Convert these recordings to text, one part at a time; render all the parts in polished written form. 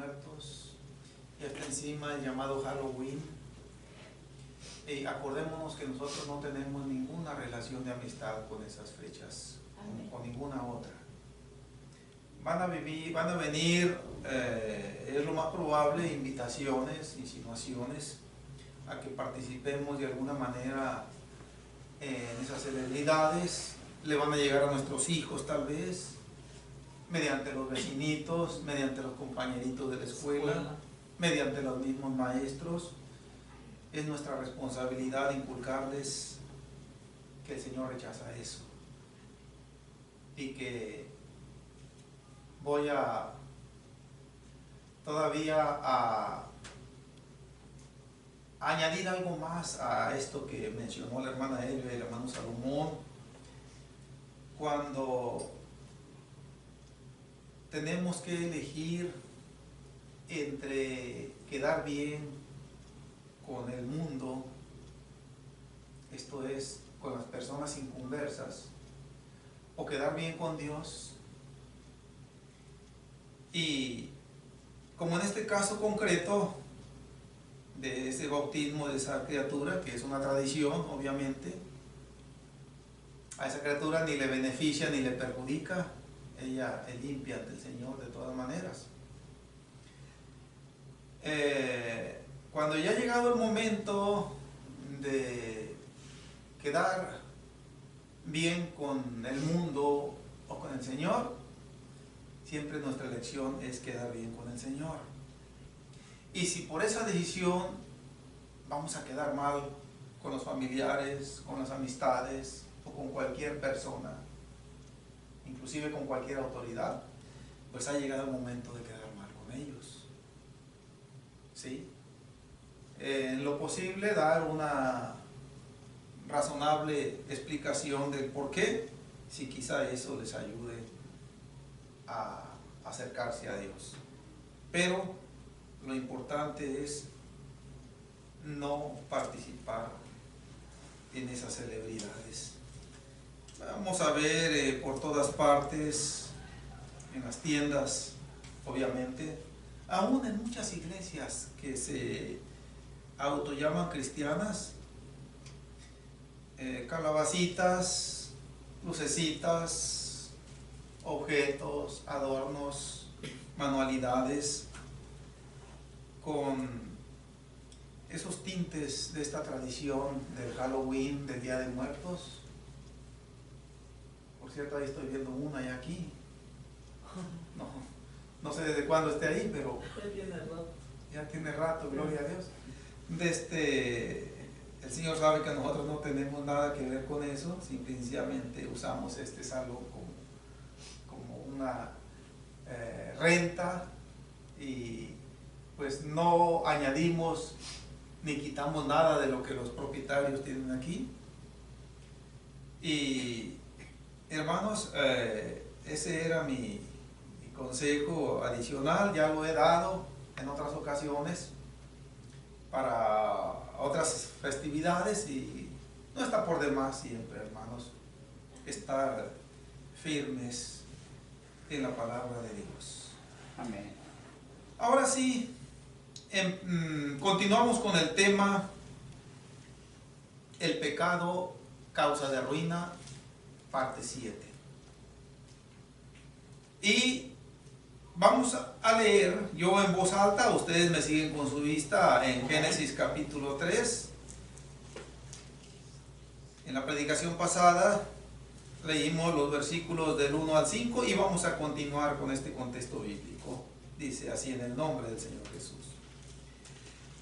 Muertos, y hasta encima el llamado Halloween. Acordémonos que nosotros no tenemos ninguna relación de amistad con esas fechas, con ninguna otra. Van a venir, es lo más probable, invitaciones, insinuaciones a que participemos de alguna manera en esas celebridades. Le van a llegar a nuestros hijos tal vez, mediante los vecinitos, mediante los compañeritos de la escuela, mediante los mismos maestros. Es nuestra responsabilidad inculcarles que el Señor rechaza eso, y que voy todavía a añadir algo más a esto que mencionó la hermana Elia y el hermano Salomón. Cuando tenemos que elegir entre quedar bien con el mundo, esto es, con las personas inconversas, o quedar bien con Dios, y como en este caso concreto de ese bautismo de esa criatura, que es una tradición, obviamente, a esa criatura ni le beneficia ni le perjudica, ella es limpia ante el Señor de todas maneras. Cuando ya ha llegado el momento de quedar bien con el mundo o con el Señor, siempre nuestra elección es quedar bien con el Señor. Y si por esa decisión vamos a quedar mal con los familiares, con las amistades o con cualquier persona, inclusive con cualquier autoridad, pues ha llegado el momento de quedar mal con ellos. ¿Sí? En lo posible dar una razonable explicación del por qué, si quizá eso les ayude a acercarse a Dios. Pero lo importante es no participar en esas celebridades. Vamos a ver por todas partes, en las tiendas, obviamente, aún en muchas iglesias que se autollaman cristianas, calabacitas, lucecitas, objetos, adornos, manualidades, con esos tintes de esta tradición del Halloween, del Día de Muertos. Por cierto, ahí estoy viendo una ya aquí. No sé desde cuándo esté ahí, pero ya tiene rato, gloria a Dios. El Señor sabe que nosotros no tenemos nada que ver con eso, simplemente usamos este salón como una renta, y pues no añadimos ni quitamos nada de lo que los propietarios tienen aquí. Y hermanos, ese era mi consejo adicional. Ya lo he dado en otras ocasiones para otras festividades, y no está por demás siempre, hermanos, estar firmes en la palabra de Dios. Amén. Ahora sí, continuamos con el tema: el pecado, causa de ruina, parte 7. Y vamos a leer, yo en voz alta, ustedes me siguen con su vista, en Génesis capítulo 3. En la predicación pasada leímos los versículos del 1 al 5 y vamos a continuar con este contexto bíblico. Dice así, en el nombre del Señor Jesús.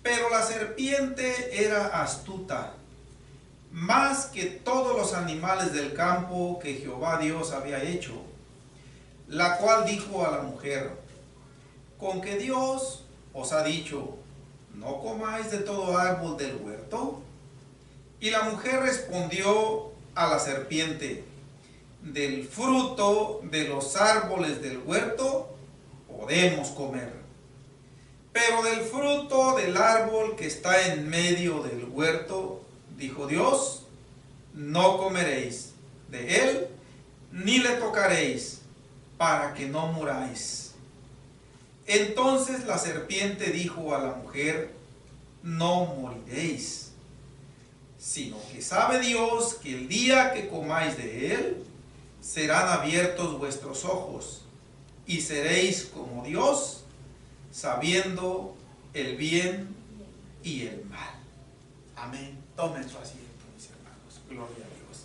Pero la serpiente era astuta, más que todos los animales del campo que Jehová Dios había hecho, la cual dijo a la mujer: ¿con que Dios os ha dicho, no comáis de todo árbol del huerto? Y la mujer respondió a la serpiente: del fruto de los árboles del huerto podemos comer, pero del fruto del árbol que está en medio del huerto, dijo Dios, no comeréis de él, ni le tocaréis, para que no muráis. Entonces la serpiente dijo a la mujer: no moriréis, sino que sabe Dios que el día que comáis de él, serán abiertos vuestros ojos, y seréis como Dios, sabiendo el bien y el mal. Amén. Tomen su asiento, mis hermanos. Gloria a Dios.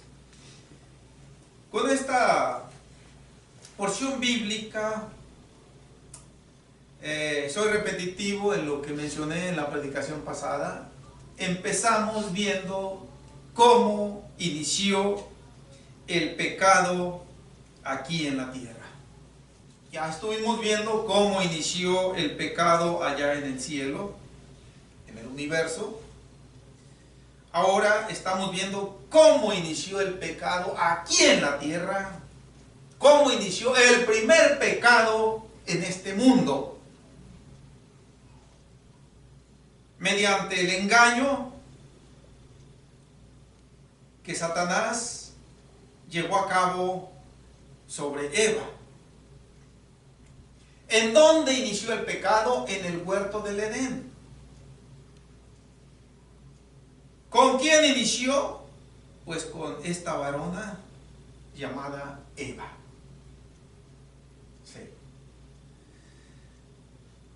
Con esta porción bíblica, soy repetitivo en lo que mencioné en la predicación pasada. Empezamos viendo cómo inició el pecado aquí en la tierra. Ya estuvimos viendo cómo inició el pecado allá en el cielo, en el universo. Ahora estamos viendo cómo inició el pecado aquí en la tierra, cómo inició el primer pecado en este mundo. Mediante el engaño que Satanás llevó a cabo sobre Eva. ¿En dónde inició el pecado? En el huerto del Edén. ¿Con quién inició? Pues con esta varona llamada Eva. Sí.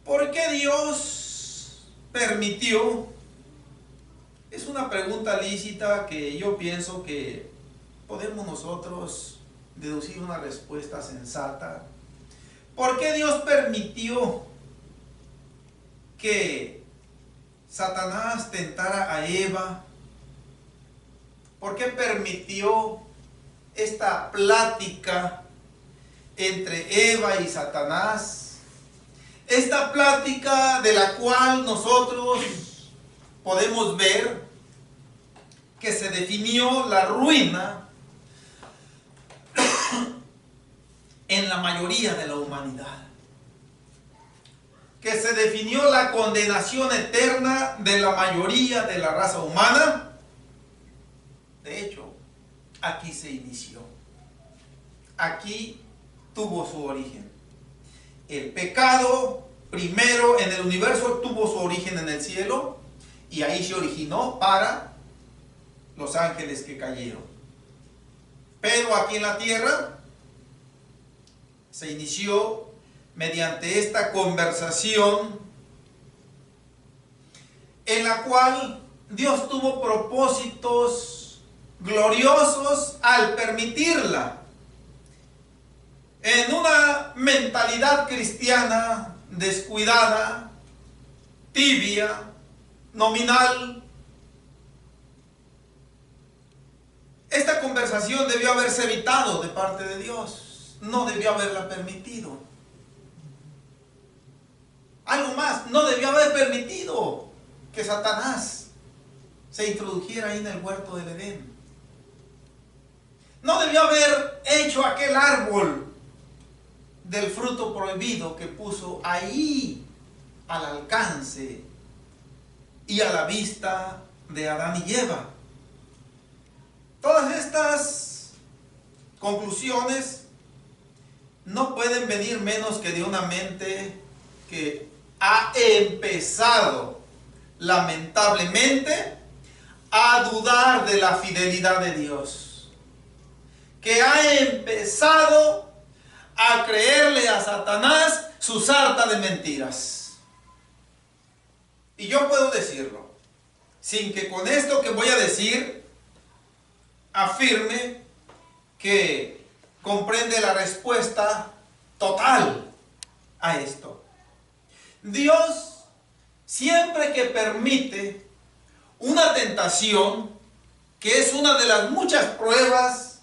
¿Por qué Dios permitió? Es una pregunta lícita que yo pienso que podemos nosotros deducir una respuesta sensata. ¿Por qué Dios permitió que Satanás tentara a Eva? ¿Por qué permitió esta plática entre Eva y Satanás? Esta plática de la cual nosotros podemos ver que se definió la ruina en la mayoría de la humanidad, que se definió la condenación eterna de la mayoría de la raza humana. De hecho, aquí se inició, aquí tuvo su origen. El pecado primero en el universo tuvo su origen en el cielo, y ahí se originó para los ángeles que cayeron. Pero aquí en la tierra se inició mediante esta conversación en la cual Dios tuvo propósitos gloriosos al permitirla. En una mentalidad cristiana descuidada, tibia, nominal, esta conversación debió haberse evitado de parte de Dios. No debió haberla permitido. Algo más, no debió haber permitido que Satanás se introdujera ahí en el huerto del Edén. No debió haber hecho aquel árbol del fruto prohibido que puso ahí al alcance y a la vista de Adán y Eva. Todas estas conclusiones no pueden venir menos que de una mente que ha empezado, lamentablemente, a dudar de la fidelidad de Dios, que ha empezado a creerle a Satanás su sarta de mentiras. Y yo puedo decirlo, sin que con esto que voy a decir afirme que comprende la respuesta total a esto. Dios, siempre que permite una tentación, que es una de las muchas pruebas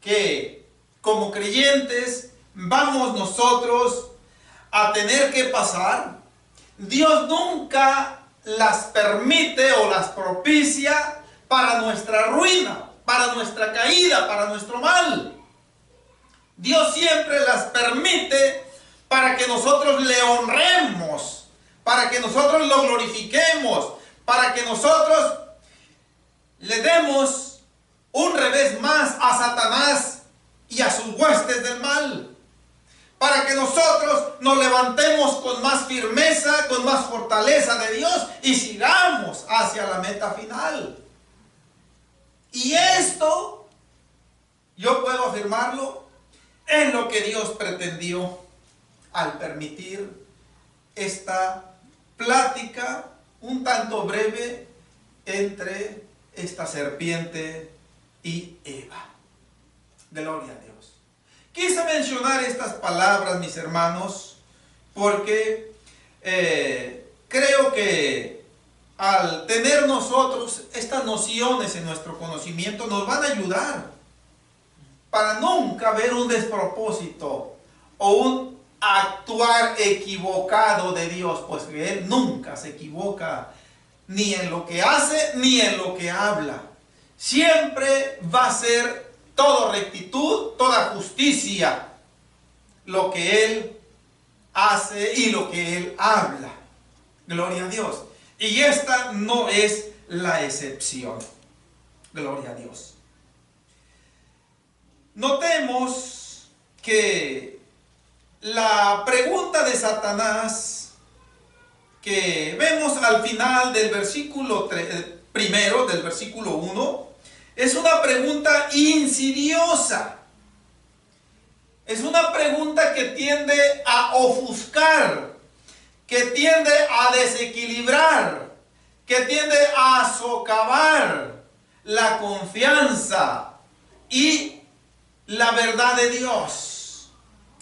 que como creyentes vamos nosotros a tener que pasar, Dios nunca las permite o las propicia para nuestra ruina, para nuestra caída, para nuestro mal. Dios siempre las permite para que nosotros le honremos, para que nosotros lo glorifiquemos, para que nosotros le demos un revés más a Satanás y a sus huestes del mal, para que nosotros nos levantemos con más firmeza, con más fortaleza de Dios y sigamos hacia la meta final. Y esto, yo puedo afirmarlo, es lo que Dios pretendió al permitir esta plática un tanto breve entre esta serpiente y Eva. Gloria a Dios. Quise mencionar estas palabras, mis hermanos, porque creo que al tener nosotros estas nociones en nuestro conocimiento nos van a ayudar para nunca ver un despropósito o un actuar equivocado de Dios, pues que Él nunca se equivoca ni en lo que hace ni en lo que habla. Siempre va a ser toda rectitud, toda justicia, lo que Él hace y lo que Él habla. Gloria a Dios. Y esta no es la excepción. Gloria a Dios. Notemos que la pregunta de Satanás que vemos al final del versículo primero, del versículo 1, es una pregunta insidiosa. Es una pregunta que tiende a ofuscar, que tiende a desequilibrar, que tiende a socavar la confianza y la verdad de Dios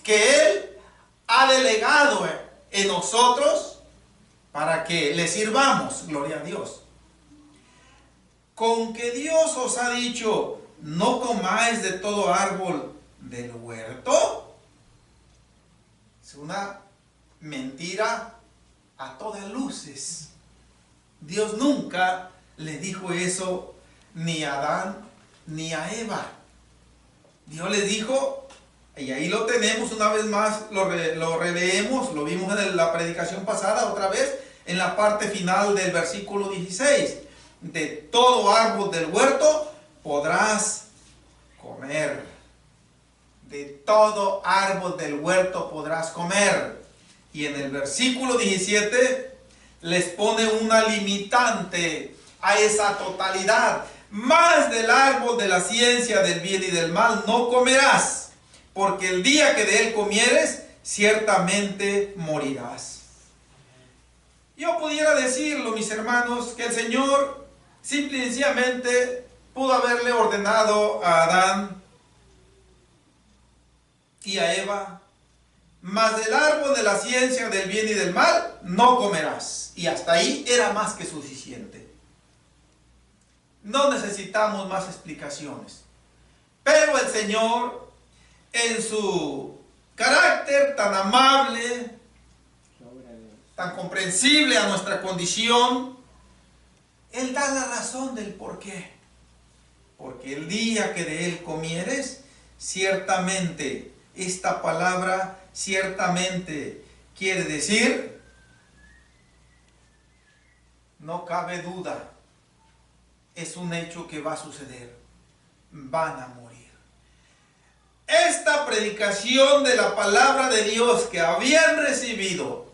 que Él ha delegado en nosotros para que le sirvamos. Gloria a Dios. Con que Dios os ha dicho, no comáis de todo árbol del huerto, es una mentira a todas luces. Dios nunca le dijo eso ni a Adán ni a Eva. Dios les dijo, y ahí lo tenemos una vez más, lo releemos, lo vimos en la predicación pasada otra vez, en la parte final del versículo 16. De todo árbol del huerto podrás comer. De todo árbol del huerto podrás comer. Y en el versículo 17 les pone una limitante a esa totalidad. Más del árbol de la ciencia del bien y del mal no comerás, porque el día que de él comieres, ciertamente morirás. Yo pudiera decirlo, mis hermanos, que el Señor simple y sencillamente pudo haberle ordenado a Adán y a Eva, mas del árbol de la ciencia del bien y del mal no comerás. Y hasta ahí era más que suficiente. No necesitamos más explicaciones. Pero el Señor, en su carácter tan amable, tan comprensible a nuestra condición, Él da la razón del por qué. Porque el día que de él comieres, ciertamente, esta palabra ciertamente quiere decir, no cabe duda, es un hecho que va a suceder, van a morir. Esta predicación de la palabra de Dios que habían recibido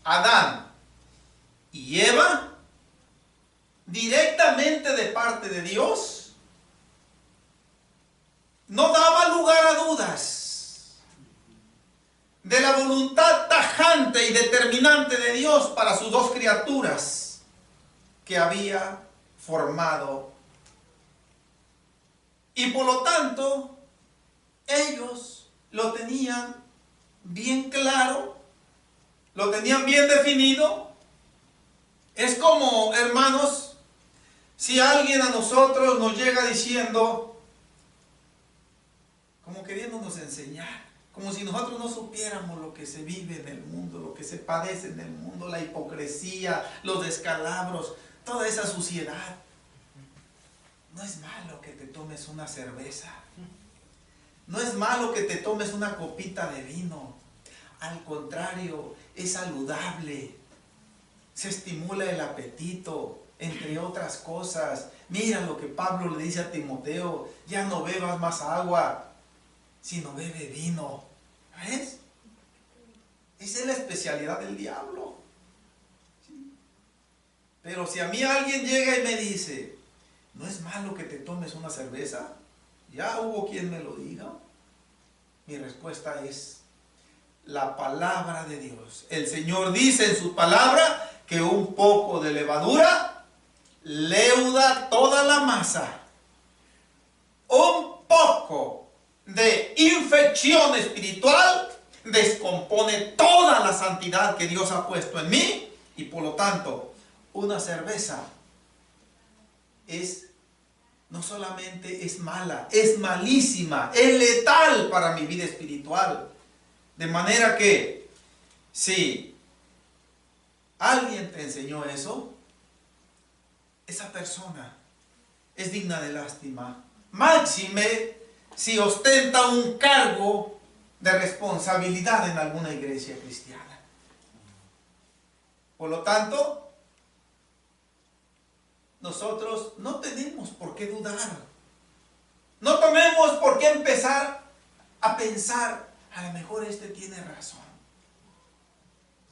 Adán y Eva, directamente de parte de Dios, no daba lugar a dudas de la voluntad tajante y determinante de Dios para sus dos criaturas que había formado. Y por lo tanto, ellos lo tenían bien claro, lo tenían bien definido. Es como, hermanos, si alguien a nosotros nos llega diciendo, como queriéndonos enseñar, como si nosotros no supiéramos lo que se vive en el mundo, lo que se padece en el mundo, la hipocresía, los descalabros, toda esa suciedad. No es malo que te tomes una cerveza, no es malo que te tomes una copita de vino, al contrario, es saludable, se estimula el apetito, entre otras cosas. Mira lo que Pablo le dice a Timoteo, ya no bebas más agua, sino bebe vino. ¿Ves? Esa es la especialidad del diablo. ¿Sí? Pero si a mí alguien llega y me dice, no es malo que te tomes una cerveza, ya hubo quien me lo diga. Mi respuesta es la palabra de Dios. El Señor dice en su palabra que un poco de levadura leuda toda la masa. Un poco de infección espiritual descompone toda la santidad que Dios ha puesto en mí, y por lo tanto una cerveza no solamente es mala, es malísima, es letal para mi vida espiritual. De manera que si alguien te enseñó eso, esa persona es digna de lástima. Máxime si ostenta un cargo de responsabilidad en alguna iglesia cristiana. Por lo tanto, nosotros no tenemos por qué dudar. No tenemos por qué empezar a pensar, a lo mejor este tiene razón.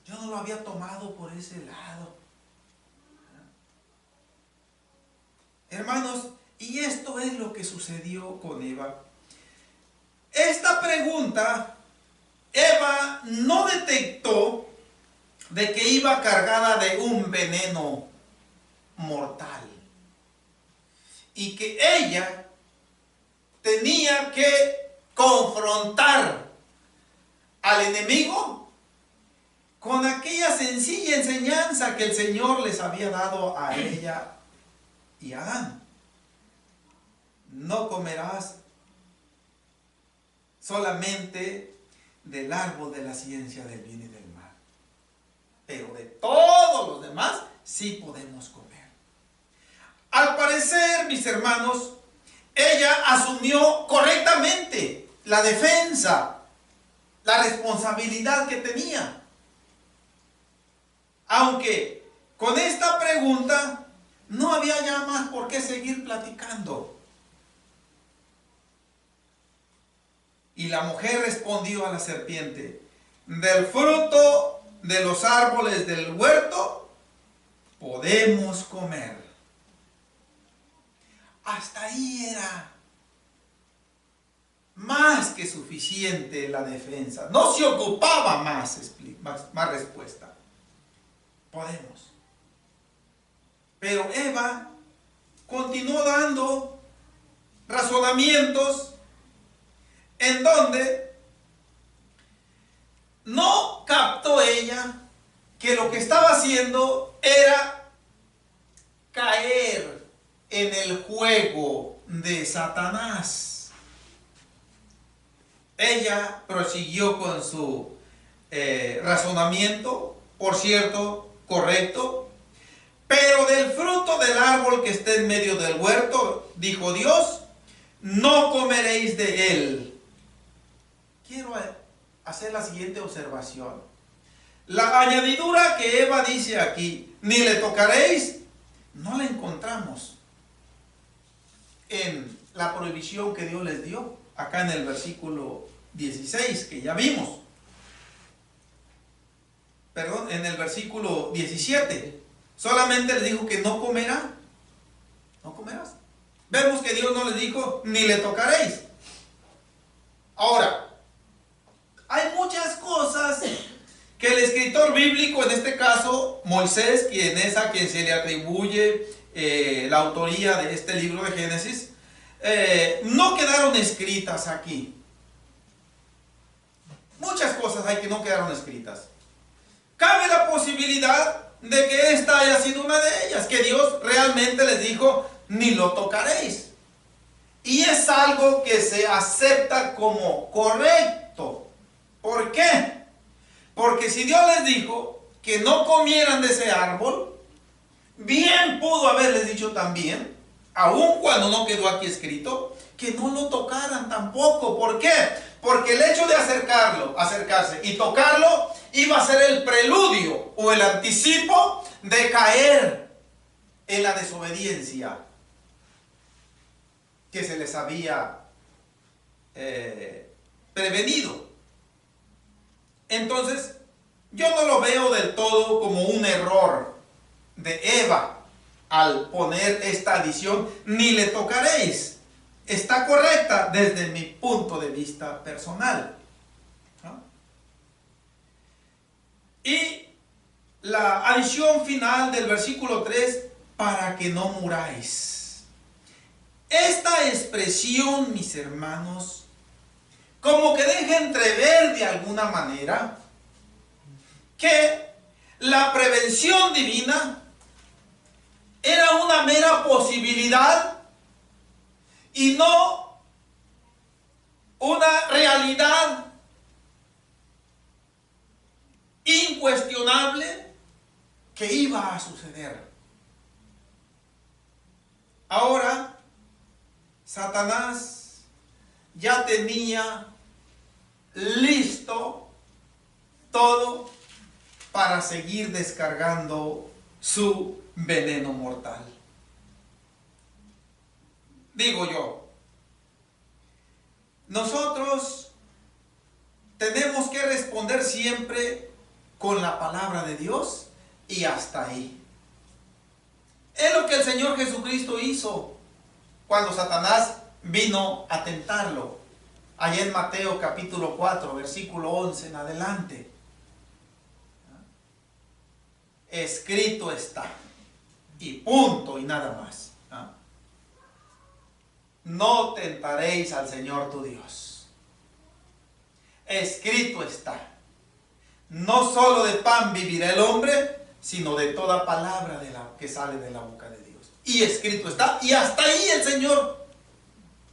Yo no lo había tomado por ese lado. Hermanos, y esto es lo que sucedió con Eva. Esta pregunta, Eva no detectó de que iba cargada de un veneno mortal. Y que ella tenía que confrontar al enemigo con aquella sencilla enseñanza que el Señor les había dado a ella y a Adán. No comerás solamente del árbol de la ciencia del bien y del mal, pero de todos los demás sí podemos comer. Al parecer, mis hermanos, ella asumió correctamente la defensa, la responsabilidad que tenía. Aunque con esta pregunta no había ya más por qué seguir platicando. Y la mujer respondió a la serpiente: del fruto de los árboles del huerto podemos comer. Hasta ahí era más que suficiente la defensa. No se ocupaba más respuesta. Podemos. Pero Eva continuó dando razonamientos en donde no captó ella que lo que estaba haciendo era caer en el juego de Satanás. Ella prosiguió con su razonamiento, por cierto, correcto. Pero del fruto del árbol que está en medio del huerto, dijo Dios, no comeréis de él. Quiero hacer la siguiente observación. La añadidura que Eva dice aquí, ni le tocaréis, no la encontramos en la prohibición que Dios les dio, acá en el versículo 16, que ya vimos. Perdón, en el versículo 17. Solamente les dijo que no comerá. No comerás. Vemos que Dios no les dijo, ni le tocaréis. Ahora, hay muchas cosas que el escritor bíblico, en este caso Moisés, quien es a quien se le atribuye la autoría de este libro de Génesis, no quedaron escritas aquí. Muchas cosas hay que no quedaron escritas. Cabe la posibilidad de que esta haya sido una de ellas, que Dios realmente les dijo, ni lo tocaréis. Y es algo que se acepta como correcto. ¿Por qué? Porque si Dios les dijo que no comieran de ese árbol, bien pudo haberles dicho también, aun cuando no quedó aquí escrito, que no lo tocaran tampoco. ¿Por qué? Porque el hecho de acercarse y tocarlo iba a ser el preludio o el anticipo de caer en la desobediencia que se les había prevenido. Entonces, yo no lo veo del todo como un error de Eva al poner esta adición, ni le tocaréis. Está correcta desde mi punto de vista personal, ¿no? Y la adición final del versículo 3, para que no muráis. Esta expresión, mis hermanos, como que deja entrever de alguna manera que la prevención divina era una mera posibilidad y no una realidad incuestionable que iba a suceder. Ahora, Satanás ya tenía listo todo para seguir descargando su veneno mortal. Digo yo, nosotros tenemos que responder siempre con la palabra de Dios y hasta ahí. Es lo que el Señor Jesucristo hizo cuando Satanás vino a tentarlo. Allá en Mateo capítulo 4, versículo 11 en adelante. Escrito está. Y punto y nada más. No tentaréis al Señor tu Dios. Escrito está. No solo de pan vivirá el hombre, sino de toda palabra que sale de la boca de Dios. Y escrito está. Y hasta ahí el Señor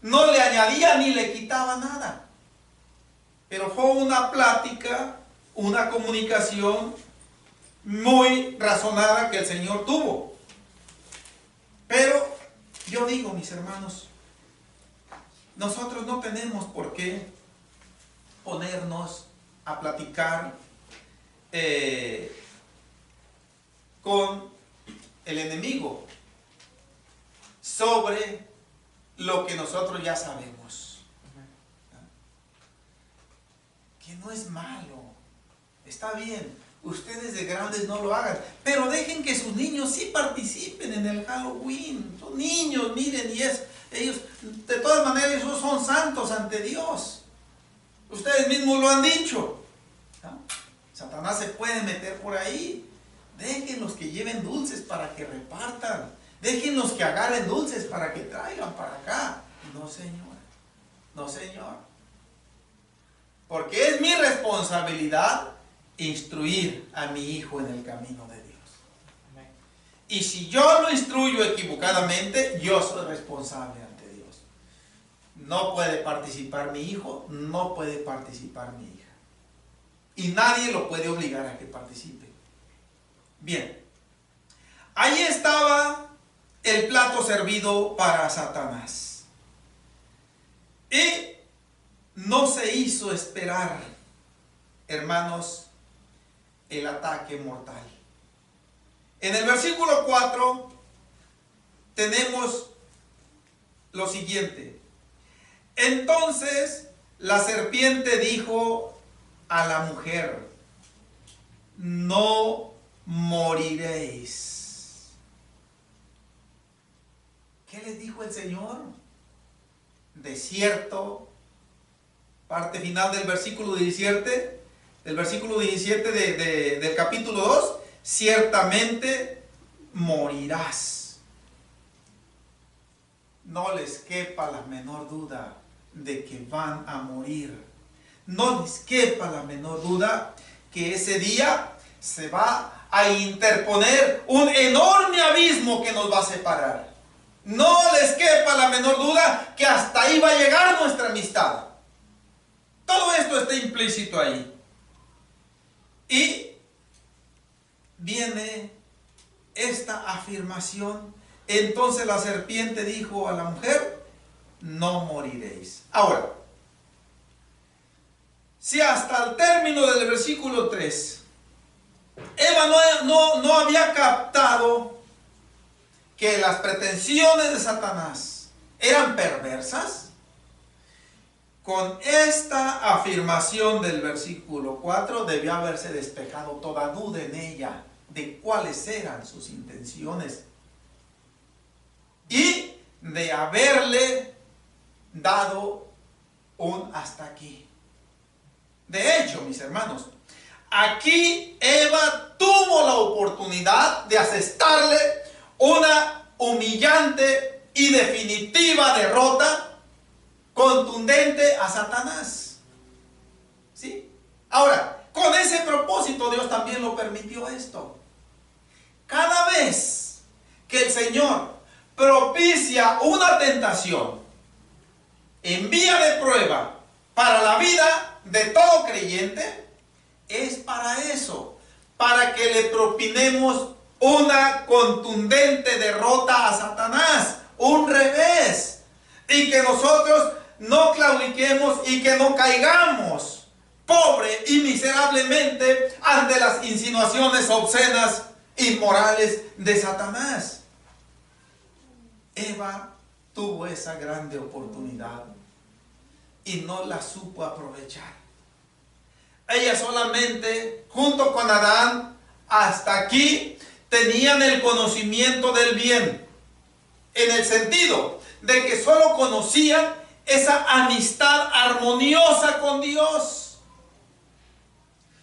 no le añadía ni le quitaba nada. Pero fue una plática, una comunicación muy razonada que el Señor tuvo. Pero yo digo, mis hermanos, nosotros no tenemos por qué ponernos a platicar con el enemigo sobre lo que nosotros ya sabemos. Que no es malo, está bien, ustedes de grandes no lo hagan, pero dejen que sus niños sí participen en el Halloween. Son niños, miren, y ellos, de todas maneras, ellos son santos ante Dios. Ustedes mismos lo han dicho, ¿no? Satanás se puede meter por ahí. Déjenlos que lleven dulces para que repartan. Déjenlos que agarren dulces para que traigan para acá. No, señor. No, señor. Porque es mi responsabilidad instruir a mi hijo en el camino de Dios. Y si yo lo instruyo equivocadamente, yo soy responsable ante Dios. No puede participar mi hijo, no puede participar mi hija. Y nadie lo puede obligar a que participe. Bien, ahí estaba el plato servido para Satanás. Y no se hizo esperar, hermanos, el ataque mortal. En el versículo 4 tenemos lo siguiente. Entonces la serpiente dijo a la mujer: no moriréis. ¿Qué les dijo el Señor? De cierto, parte final del versículo 17, del capítulo 2, ciertamente morirás. No les quepa la menor duda de que van a morir. No les quepa la menor duda que ese día se va a interponer un enorme abismo que nos va a separar. No les quepa la menor duda que hasta ahí va a llegar nuestra amistad. Todo esto está implícito ahí. Y viene esta afirmación. Entonces la serpiente dijo a la mujer: no moriréis. Ahora, si hasta el término del versículo 3 Eva no había captado que las pretensiones de Satanás eran perversas, Con esta afirmación del versículo 4 debió haberse despejado toda duda en ella de cuáles eran sus intenciones y de haberle dado un hasta aquí. De hecho, mis hermanos, aquí Eva tuvo la oportunidad de asestarle una humillante y definitiva derrota contundente a Satanás. ¿Sí? Ahora, con ese propósito Dios también lo permitió esto. Cada vez que el Señor propicia una tentación en vía de prueba para la vida de todo creyente, es para eso, para que le propinemos una contundente derrota a Satanás, un revés, y que nosotros no claudiquemos y que no caigamos pobre y miserablemente ante las insinuaciones obscenas, inmorales de Satanás. Eva tuvo esa grande oportunidad y no la supo aprovechar. Ella solamente, junto con Adán, hasta aquí tenían el conocimiento del bien, en el sentido de que solo conocían esa amistad armoniosa con Dios.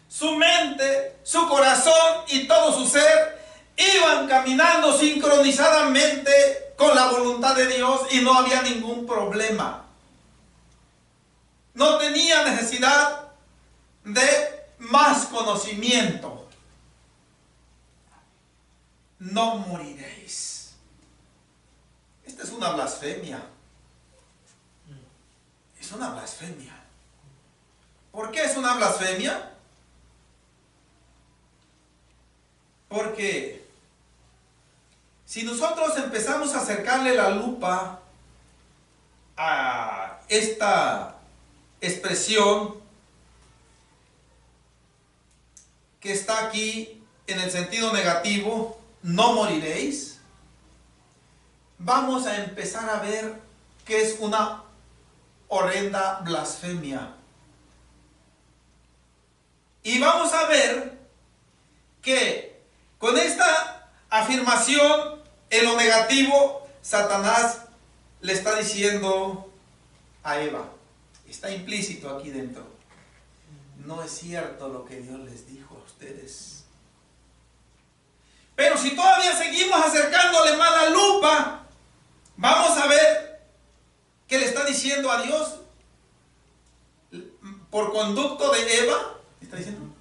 Su mente, su corazón y todo su ser iban caminando sincronizadamente con la voluntad de Dios y no había ningún problema. No tenía necesidad de más conocimiento. No moriréis. Esta es una blasfemia. Es una blasfemia. ¿Por qué es una blasfemia? Porque si nosotros empezamos a acercarle la lupa a esta expresión que está aquí en el sentido negativo, no moriréis, vamos a empezar a ver que es una horrenda blasfemia. Y vamos a ver que con esta afirmación en lo negativo, Satanás le está diciendo a Eva, está implícito aquí dentro, no es cierto lo que Dios les dijo a ustedes. Pero si todavía seguimos acercándole más la lupa, vamos a ver que le está diciendo a Dios por conducto de Eva. Está diciendo,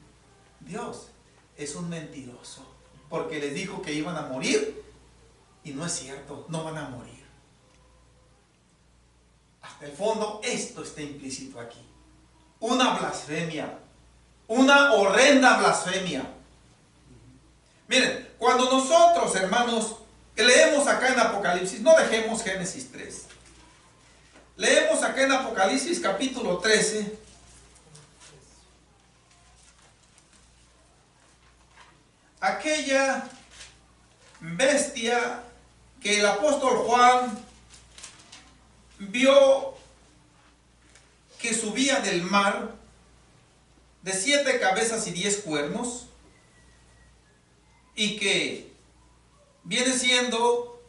Dios es un mentiroso, porque les dijo que iban a morir y no es cierto, no van a morir. Hasta el fondo esto está implícito aquí. Una blasfemia, una horrenda blasfemia. Miren, cuando nosotros, hermanos, leemos acá en Apocalipsis, no dejemos Génesis 3. Leemos acá en Apocalipsis capítulo 13. Aquella bestia que el apóstol Juan vio que subía del mar, de 7 cabezas y 10 cuernos, y que viene siendo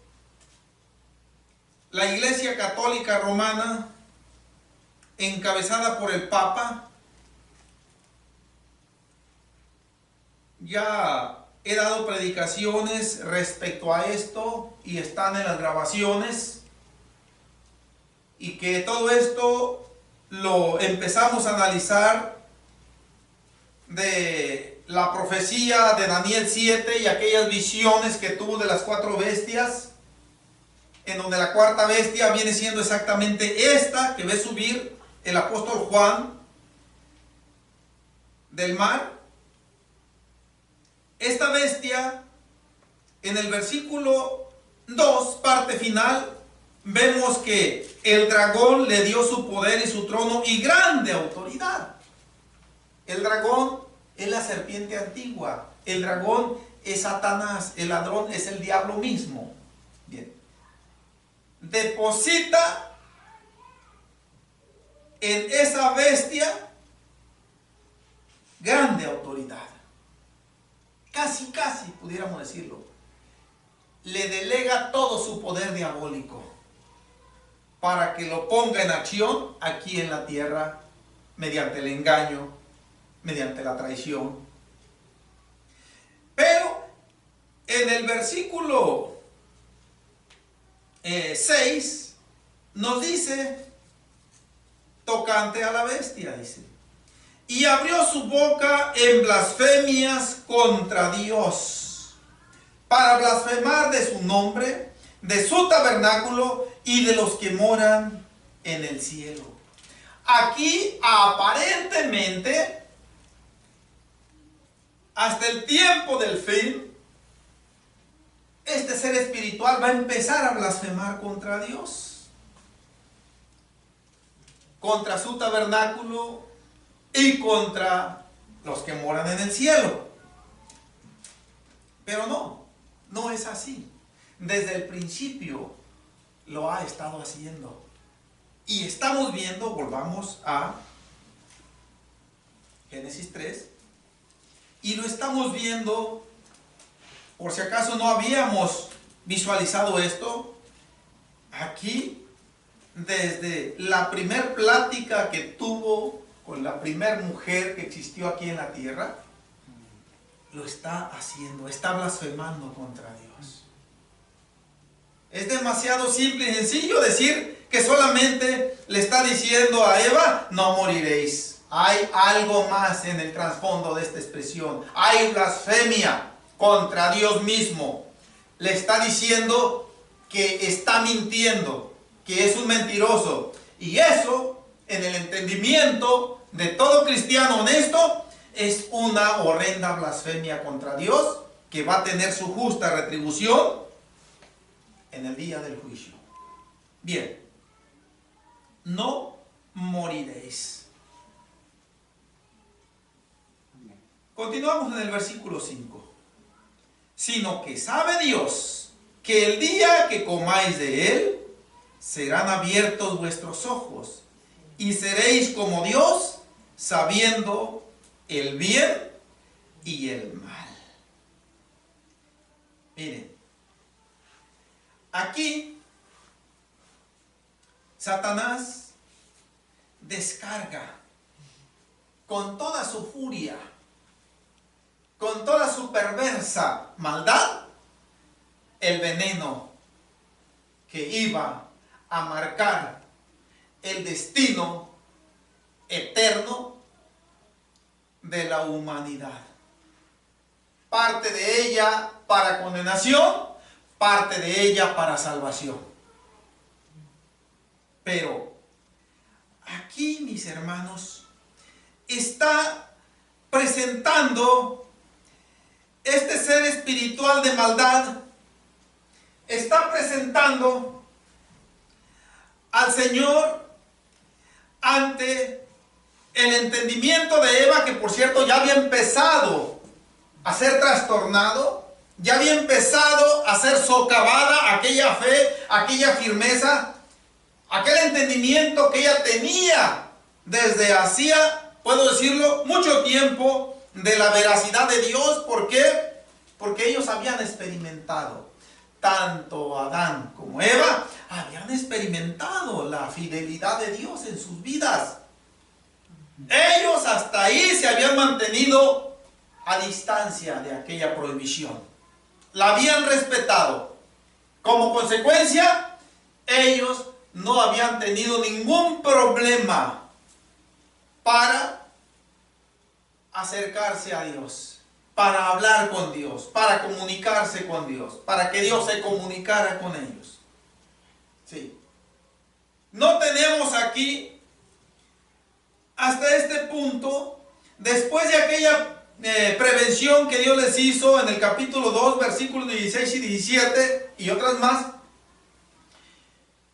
la Iglesia Católica Romana, encabezada por el Papa. Ya he dado predicaciones respecto a esto y están en las grabaciones, y que todo esto lo empezamos a analizar de la profecía de Daniel 7 y aquellas visiones que tuvo de las 4 bestias, en donde la cuarta bestia viene siendo exactamente esta que ve subir el apóstol Juan del mar. Esta bestia, en el versículo 2, parte final, vemos que el dragón le dio su poder y su trono y grande autoridad. El dragón es la serpiente antigua. El dragón es Satanás. El ladrón es el diablo mismo. Bien. Deposita en esa bestia grande autoridad. Casi pudiéramos decirlo. Le delega todo su poder diabólico para que lo ponga en acción aquí en la tierra mediante el engaño, mediante la traición. Pero en el versículo 6 nos dice, tocante a la bestia, dice, y abrió su boca en blasfemias contra Dios, para blasfemar de su nombre, de su tabernáculo y de los que moran en el cielo. Aquí aparentemente, hasta el tiempo del fin, este ser espiritual va a empezar a blasfemar contra Dios, contra su tabernáculo y contra los que moran en el cielo. Pero no es así. Desde el principio lo ha estado haciendo. Y estamos viendo, volvamos a Génesis 3, y lo estamos viendo, por si acaso no habíamos visualizado esto, aquí, desde la primer plática que tuvo con la primer mujer que existió aquí en la tierra, lo está haciendo, está blasfemando contra Dios. Es demasiado simple y sencillo decir que solamente le está diciendo a Eva, no moriréis. Hay algo más en el trasfondo de esta expresión. Hay blasfemia contra Dios mismo. Le está diciendo que está mintiendo, que es un mentiroso. Y eso, en el entendimiento de todo cristiano honesto, es una horrenda blasfemia contra Dios que va a tener su justa retribución en el día del juicio. Bien, no moriréis. Continuamos en el versículo 5. Sino que sabe Dios que el día que comáis de él, serán abiertos vuestros ojos y seréis como Dios, sabiendo el bien y el mal. Miren, aquí Satanás descarga con toda su furia, con toda su perversa maldad, el veneno que iba a marcar el destino eterno de la humanidad. Parte de ella para condenación, parte de ella para salvación. Pero aquí, mis hermanos, está presentando este ser espiritual de maldad, está presentando al Señor ante el entendimiento de Eva, que por cierto ya había empezado a ser trastornado, ya había empezado a ser socavada aquella fe, aquella firmeza, aquel entendimiento que ella tenía desde hacía, puedo decirlo, mucho tiempo, de la veracidad de Dios. ¿Por qué? Porque ellos habían experimentado, tanto Adán como Eva, habían experimentado la fidelidad de Dios en sus vidas. Ellos hasta ahí se habían mantenido a distancia de aquella prohibición. La habían respetado. Como consecuencia, ellos no habían tenido ningún problema para acercarse a Dios, para hablar con Dios, para comunicarse con Dios, para que Dios se comunicara con ellos. Sí. No tenemos aquí, hasta este punto, después de aquella prevención que Dios les hizo en el capítulo 2, versículos 16 y 17 y otras más,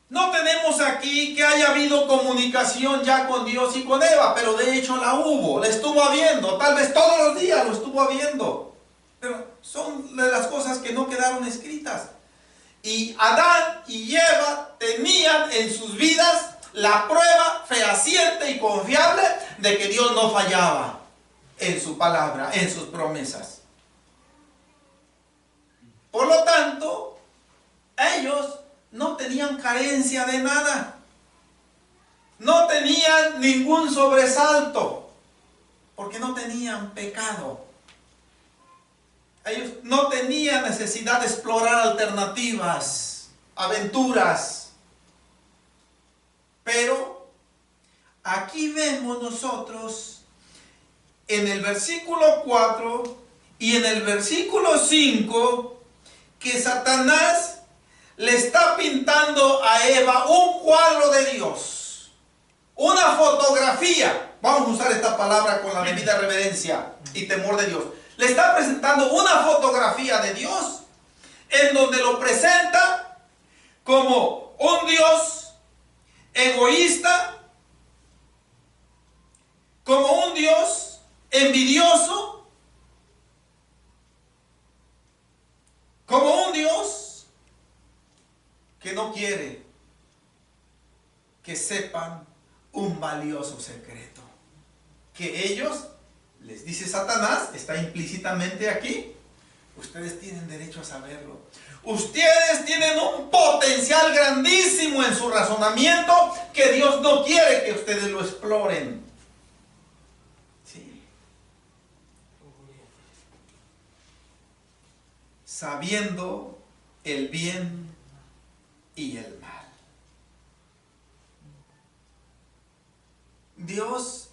no tenemos aquí que haya habido comunicación ya con Dios y con Eva, pero de hecho la hubo, la estuvo habiendo, tal vez todos los días lo estuvo habiendo, pero son de las cosas que no quedaron escritas. Y Adán y Eva tenían en sus vidas la prueba fehaciente y confiable de que Dios no fallaba en su palabra, en sus promesas. Por lo tanto, ellos no tenían carencia de nada. No tenían ningún sobresalto, porque no tenían pecado. Ellos no tenían necesidad de explorar alternativas, aventuras. Pero aquí vemos nosotros en el versículo 4 y en el versículo 5 que Satanás le está pintando a Eva un cuadro de Dios, una fotografía. Vamos a usar esta palabra con la debida reverencia y temor de Dios. Le está presentando una fotografía de Dios en donde lo presenta como un Dios egoísta, como un Dios envidioso, como un Dios que no quiere que sepan un valioso secreto, que ellos, les dice Satanás, está implícitamente aquí, ustedes tienen derecho a saberlo. Ustedes tienen un potencial grandísimo en su razonamiento que Dios no quiere que ustedes lo exploren. Sí. Sabiendo el bien y el mal. Dios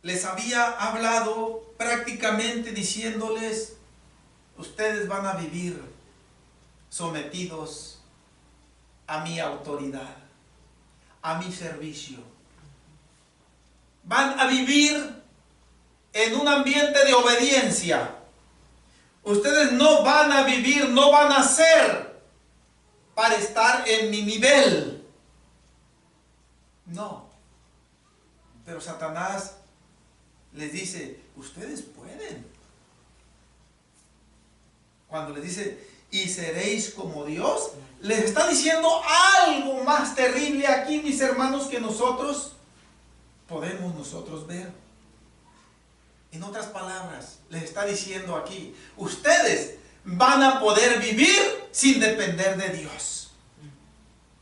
les había hablado prácticamente diciéndoles: ustedes van a vivir sometidos a mi autoridad, a mi servicio. Van a vivir en un ambiente de obediencia. Ustedes no van a vivir, no van a ser para estar en mi nivel. No. Pero Satanás les dice: ustedes pueden. Cuando les dice: y seréis como Dios, les está diciendo algo más terrible aquí, mis hermanos, que nosotros podemos ver. En otras palabras, les está diciendo aquí: ustedes van a poder vivir sin depender de Dios,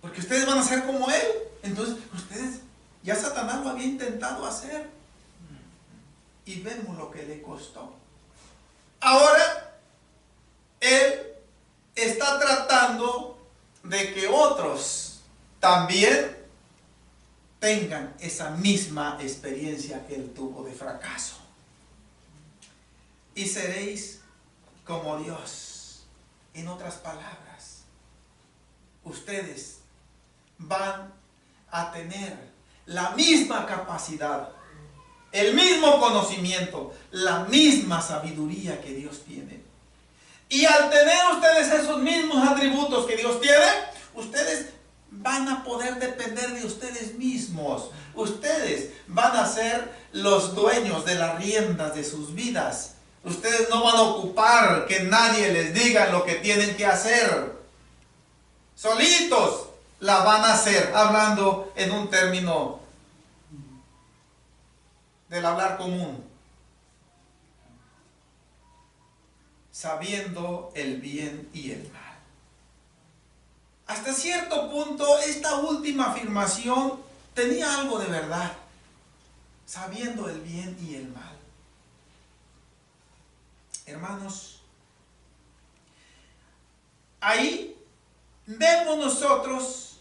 porque ustedes van a ser como Él. Entonces, ustedes, ya Satanás lo había intentado hacer, y vemos lo que le costó. Ahora, él está tratando de que otros también tengan esa misma experiencia que él tuvo de fracaso. Y seréis como Dios. En otras palabras, ustedes van a tener la misma capacidad, el mismo conocimiento, la misma sabiduría que Dios tiene. Y al tener ustedes esos mismos atributos que Dios tiene, ustedes van a poder depender de ustedes mismos. Ustedes van a ser los dueños de las riendas de sus vidas. Ustedes no van a ocupar que nadie les diga lo que tienen que hacer. Solitos la van a hacer, hablando en un término del hablar común. Sabiendo el bien y el mal. Hasta cierto punto, esta última afirmación tenía algo de verdad. Sabiendo el bien y el mal. Hermanos, ahí vemos nosotros,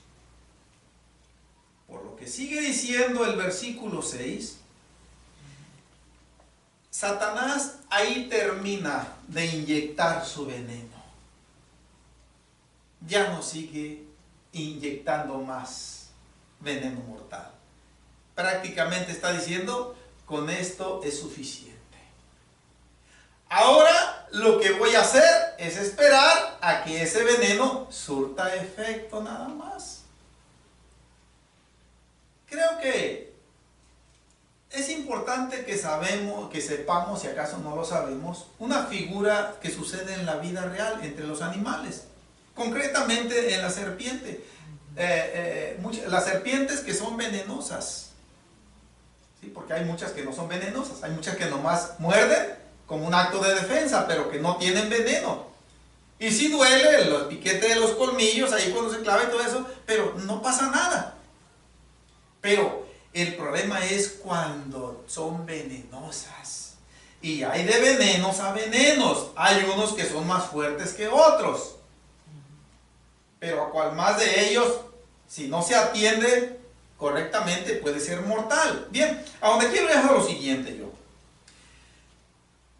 por lo que sigue diciendo el versículo 6, Satanás ahí termina de inyectar su veneno. Ya no sigue inyectando más veneno mortal. Prácticamente está diciendo: con esto es suficiente. Ahora lo que voy a hacer es esperar a que ese veneno surta efecto nada más. Creo que es importante que sepamos, si acaso no lo sabemos, una figura que sucede en la vida real entre los animales, concretamente en la serpiente. las serpientes que son venenosas. ¿Sí? Porque hay muchas que no son venenosas, hay muchas que nomás muerden como un acto de defensa, pero que no tienen veneno. Y sí duele el piquete de los colmillos, ahí cuando se clava y todo eso, pero no pasa nada. Pero el problema es cuando son venenosas. Y hay de venenos a venenos. Hay unos que son más fuertes que otros. Pero a cual más de ellos, si no se atiende correctamente, puede ser mortal. Bien, a donde quiero dejar lo siguiente yo.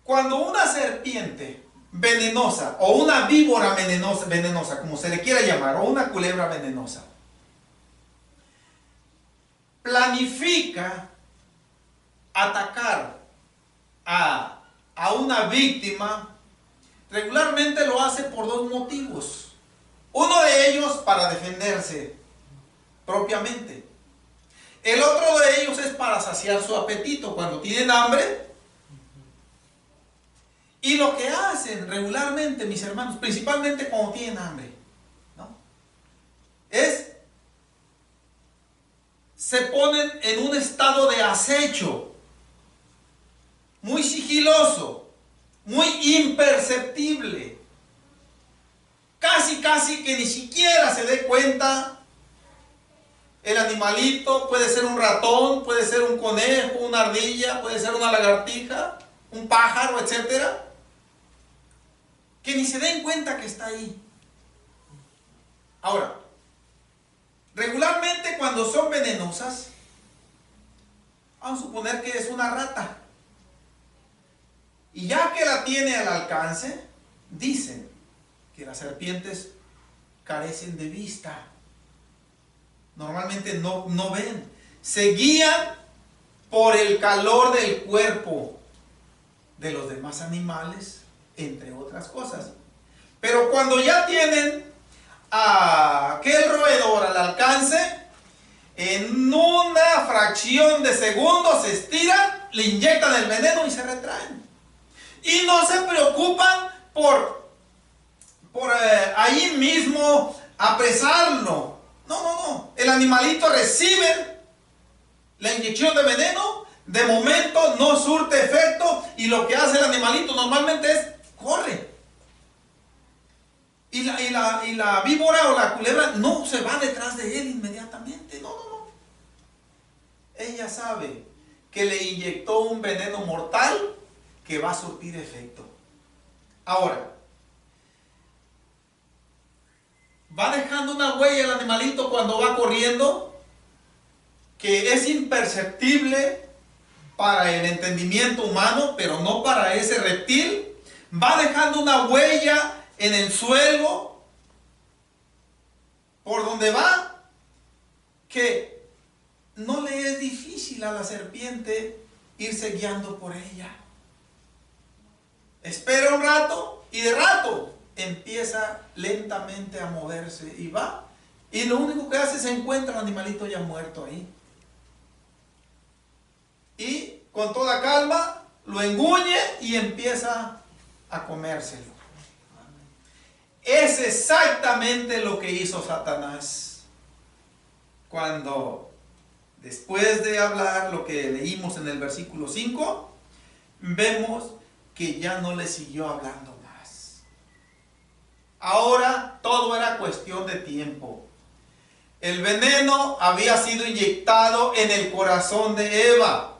Cuando una serpiente venenosa o una víbora venenosa, como se le quiera llamar, o una culebra venenosa, planifica atacar a una víctima, regularmente lo hace por dos motivos. Uno de ellos para defenderse propiamente. El otro de ellos es para saciar su apetito cuando tienen hambre. Y lo que hacen regularmente, mis hermanos, principalmente cuando tienen hambre, ¿no?, se ponen en un estado de acecho, muy sigiloso, muy imperceptible. Casi que ni siquiera se dé cuenta el animalito. Puede ser un ratón, puede ser un conejo, una ardilla, puede ser una lagartija, un pájaro, etcétera, que ni se den cuenta que está ahí. Ahora, regularmente cuando son venenosas, vamos a suponer que es una rata, y ya que la tiene al alcance, dicen que las serpientes carecen de vista. Normalmente no ven. Se guían por el calor del cuerpo de los demás animales, entre otras cosas. Pero cuando ya tienen a aquel roedor al alcance, en una fracción de segundo se estiran, le inyectan el veneno y se retraen. Y no se preocupan por ahí mismo apresarlo. No. El animalito recibe la inyección de veneno, de momento no surte efecto, y lo que hace el animalito normalmente es corre. Y la víbora o la culebra no se va detrás de él inmediatamente. No. Ella sabe que le inyectó un veneno mortal que va a surtir efecto. Ahora, va dejando una huella el animalito cuando va corriendo, que es imperceptible para el entendimiento humano, pero no para ese reptil. Va dejando una huella en el suelo por donde va, que no le es difícil a la serpiente irse guiando por ella. Espera un rato y de rato empieza lentamente a moverse y va, y lo único que hace es encuentra al animalito ya muerto ahí, y con toda calma lo engulle y empieza a comérselo. Es exactamente lo que hizo Satanás cuando, después de hablar lo que leímos en el versículo 5, vemos que ya no le siguió hablando más. Ahora todo era cuestión de tiempo. El veneno había sido inyectado en el corazón de Eva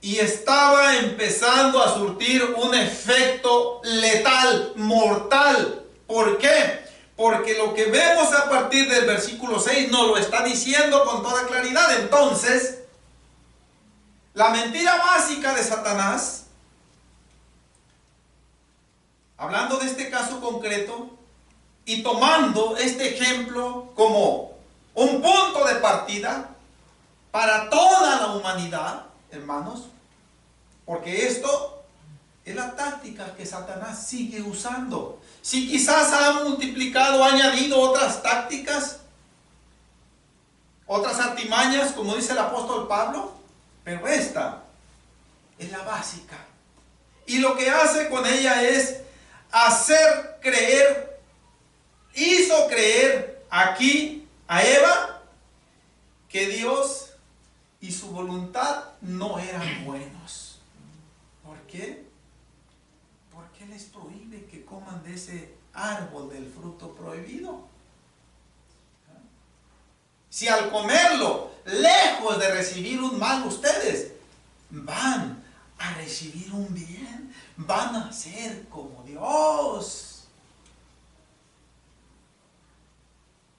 y estaba empezando a surtir un efecto letal, mortal. ¿Por qué? Porque lo que vemos a partir del versículo 6 nos lo está diciendo con toda claridad. Entonces, la mentira básica de Satanás, hablando de este caso concreto y tomando este ejemplo como un punto de partida para toda la humanidad, hermanos, porque esto es la táctica que Satanás sigue usando. Si quizás ha multiplicado, ha añadido otras tácticas, otras artimañas, como dice el apóstol Pablo, pero esta es la básica. Y lo que hace con ella es hacer creer, hizo creer aquí a Eva que Dios y su voluntad no eran buenos. ¿Por qué? Porque les prohíbe que coman de ese árbol del fruto prohibido. Si al comerlo, lejos de recibir un mal, ustedes van a recibir un bien, van a ser como Dios.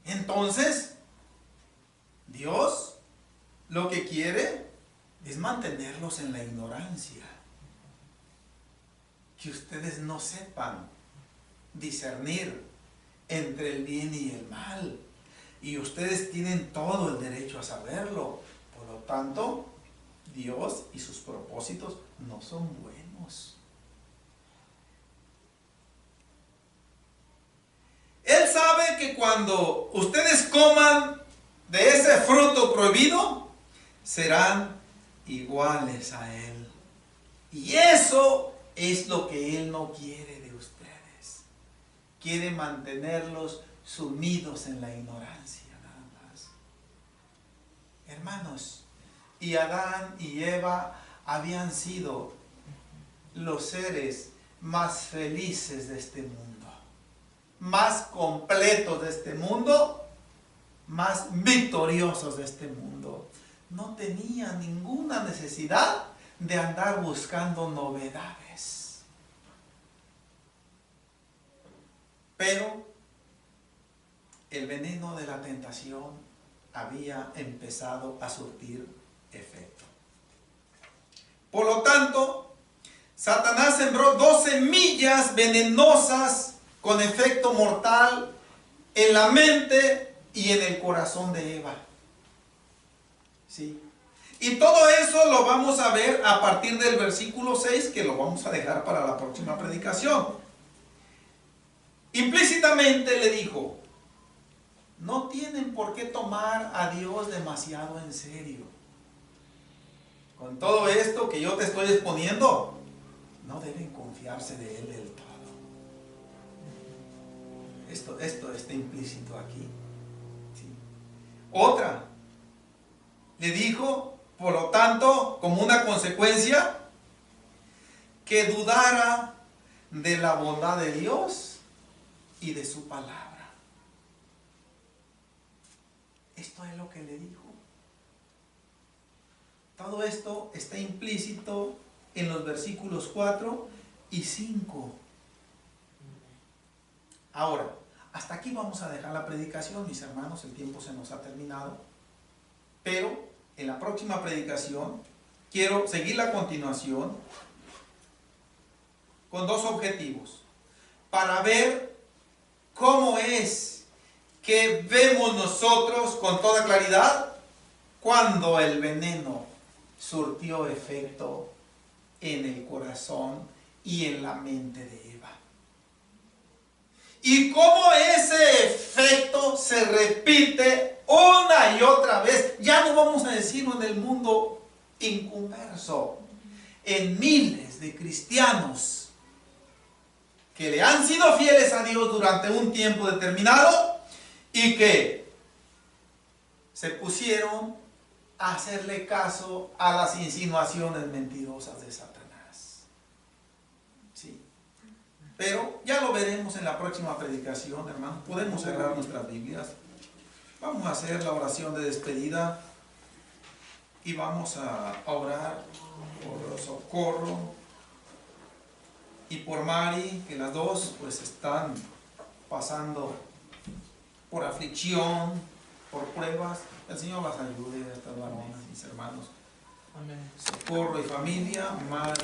Entonces, Dios lo que quiere es mantenerlos en la ignorancia. Que ustedes no sepan discernir entre el bien y el mal. Y ustedes tienen todo el derecho a saberlo. Por lo tanto, Dios y sus propósitos no son buenos. Él sabe que cuando ustedes coman de ese fruto prohibido, serán iguales a Él. Y eso es lo que Él no quiere de ustedes. Quiere mantenerlos sumidos en la ignorancia, nada más. Hermanos, y Adán y Eva habían sido los seres más felices de este mundo, más completos de este mundo, más victoriosos de este mundo. No tenían ninguna necesidad de andar buscando novedades. Pero el veneno de la tentación había empezado a surtir efecto. Por lo tanto, Satanás sembró 2 semillas venenosas con efecto mortal en la mente y en el corazón de Eva. ¿Sí? Y todo eso lo vamos a ver a partir del versículo 6, que lo vamos a dejar para la próxima predicación. Implícitamente le dijo: no tienen por qué tomar a Dios demasiado en serio. Con todo esto que yo te estoy exponiendo, no deben confiarse de Él del todo. Esto está implícito aquí. ¿Sí? Otra, le dijo, por lo tanto, como una consecuencia, que dudara de la bondad de Dios y de su palabra. Esto es lo que le dijo. Todo esto está implícito en los versículos 4 y 5. Ahora, hasta aquí vamos a dejar la predicación, mis hermanos, el tiempo se nos ha terminado. Pero en la próxima predicación quiero seguir la continuación con 2 objetivos. Para ver cómo es que vemos nosotros con toda claridad cuando el veneno surtió efecto en el corazón y en la mente de Eva. Y cómo ese efecto se repite una y otra vez. Ya no vamos a decirlo en el mundo inconverso, en miles de cristianos que le han sido fieles a Dios durante un tiempo determinado y que se pusieron a hacerle caso a las insinuaciones mentirosas de Satanás. Sí. Pero ya lo veremos en la próxima predicación, hermanos. Podemos cerrar nuestras Biblias. Vamos a hacer la oración de despedida y vamos a orar por Socorro y por Mari, que las dos pues están pasando por aflicción, por pruebas. El Señor las ayude a estas varones, mis hermanos. Amén. Socorro y familia, Mari.